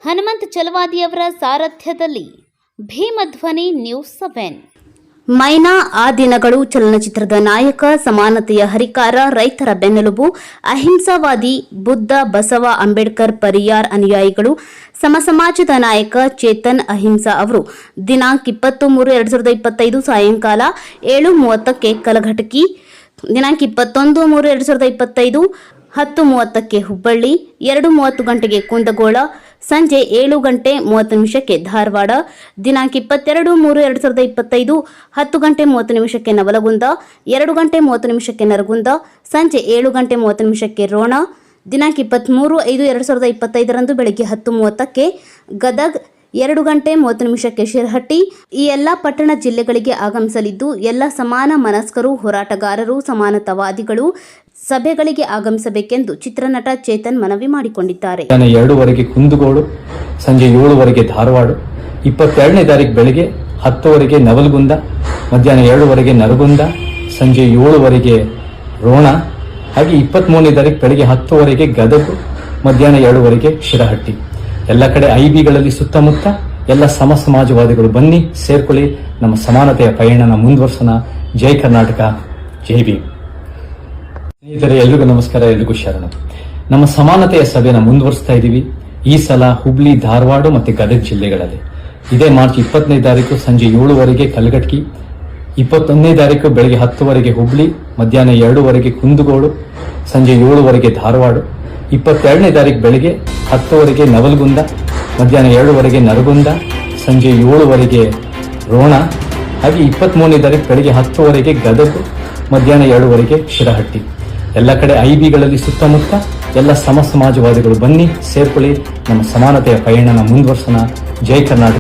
Hanumantha ಚಲವಾದಿಯವರ ಸಾರಥ್ಯದಲ್ಲಿ ಭೀಮಧ್ವನಿ news 7. ಮೈನಾ ಆ ದಿನಗಳು ಚಲನಚಿತ್ರದ ನಾಯಕ, ಸಮಾನತೆಯ ಹರಿಕಾರ, ರೈತರ ಬೆನ್ನೆಲುಬು, ಅಹಿಂಸಾವಾದಿ, ಬುದ್ಧ, ಬಸವ, ಅಂಬೇಡ್ಕರ್, ಪರಿಯಾರ್ ಅನುಯಾಯಿಗಳು, ಸಮಾಜದ ನಾಯಕ ಚೇತನ್ ಅಹಿಂಸಾ ಅವರು ದಿನಾಂಕ 20-3-2025 ಸಾಯಂಕಾಲ 7:30ಕ್ಕೆ ಕಲಘಟಕಿ, ದಿನಾಂಕ 21-3-2025 10:30ಕ್ಕೆ ಹುಬ್ಬಳ್ಳಿ, 2:30 ಗಂಟೆಗೆ ಕುಂದಗೋಳ, ಸಂಜೆ 7:30 ಧಾರವಾಡ, ದಿನಾಂಕ 22-3-2025 10:30 ನವಲಗುಂದ, 2:30 ನರಗುಂದ, ಸಂಜೆ 7:30 ರೋಣ, ದಿನಾಂಕ 23/5/2025 ಬೆಳಗ್ಗೆ 10:30 ಗದಗ್, 2:30 ಶಿರಹಟ್ಟಿ. ಈ ಎಲ್ಲ ಪಟ್ಟಣ ಜಿಲ್ಲೆಗಳಿಗೆ ಆಗಮಿಸಲಿದ್ದು, ಎಲ್ಲ ಸಮಾನ ಮನಸ್ಕರು, ಹೋರಾಟಗಾರರು, ಸಮಾನತಾವಾದಿಗಳು ಸಭೆಗಳಿಗೆ ಆಗಮಿಸಬೇಕೆಂದು ಚಿತ್ರನಟ ಚೇತನ್ ಮನವಿ ಮಾಡಿಕೊಂಡಿದ್ದಾರೆ. 2:00 ಕುಂದಗೋಡು, ಸಂಜೆ 7:00 ಧಾರವಾಡ, 22ನೇ ತಾರೀಕು ಬೆಳಗ್ಗೆ 10:00 ನವಲಗುಂದ, ಮಧ್ಯಾಹ್ನ 2:00 ನರಗುಂದ, ಸಂಜೆ 7:00 ರೋಣ, ಹಾಗೆ 23ನೇ ತಾರೀಕು ಬೆಳಗ್ಗೆ 10:00 ಗದಗ, ಮಧ್ಯಾಹ್ನ 2:00 ಶಿರಹಟ್ಟಿ. ಎಲ್ಲ ಕಡೆ ಐಬಿಗಳಲ್ಲಿ ಸುತ್ತಮುತ್ತ ಎಲ್ಲ ಸಮಾಜವಾದಿಗಳು ಬನ್ನಿ ಸೇರ್ಕೊಳ್ಳಿ. ನಮ್ಮ ಸಮಾನತೆಯ ಪಯಣನ ಮುಂದುವರ್ಸೋಣ. ಜೈ ಕರ್ನಾಟಕ, ಜೈ ಭೀಮ್. ಸ್ನೇಹಿತರೆ, ಎಲ್ರಿಗೂ ನಮಸ್ಕಾರ, ಎಲ್ರಿಗೂ ಶರಣ. ನಮ್ಮ ಸಮಾನತೆಯ ಸಭೆನ ಮುಂದುವರಿಸ್ತಾ ಇದ್ದೀವಿ. ಈ ಸಲ ಹುಬ್ಳಿ, ಧಾರವಾಡ ಮತ್ತು ಗದಗ ಜಿಲ್ಲೆಗಳಲ್ಲಿ. ಇದೇ ಮಾರ್ಚ್ 20ನೇ ತಾರೀಕು ಸಂಜೆ 7:00 ಕಲಘಟಕಿ, 21ನೇ ತಾರೀಕು ಬೆಳಗ್ಗೆ 10:00 ಹುಬ್ಳಿ, ಮಧ್ಯಾಹ್ನ 2:00 ಕುಂದಗೋಡು, ಸಂಜೆ 7:00 ಧಾರವಾಡ, 22ನೇ ತಾರೀಕು ಬೆಳಗ್ಗೆ 10:00 ನವಲಗುಂದ, ಮಧ್ಯಾಹ್ನ 2:00 ನರಗುಂದ, ಸಂಜೆ 7:00 ರೋಣ, ಹಾಗೆ 23ನೇ ತಾರೀಕು ಬೆಳಗ್ಗೆ 10:00 ಗದಗ, ಮಧ್ಯಾಹ್ನ 2:00 ಶಿರಹಟ್ಟಿ. ಎಲ್ಲ ಕಡೆ ಐಬಿಗಳಲ್ಲಿ ಸುತ್ತಮುತ್ತ ಎಲ್ಲ ಸಮಾಜವಾದಿಗಳು ಬನ್ನಿ ಸೇರ್ಕೊಳ್ಳಿ. ನಮ್ಮ ಸಮಾನತೆಯ ಪಯಣನ ಮುಂದುವರ್ಸೋಣ. ಜೈ ಕರ್ನಾಟಕ.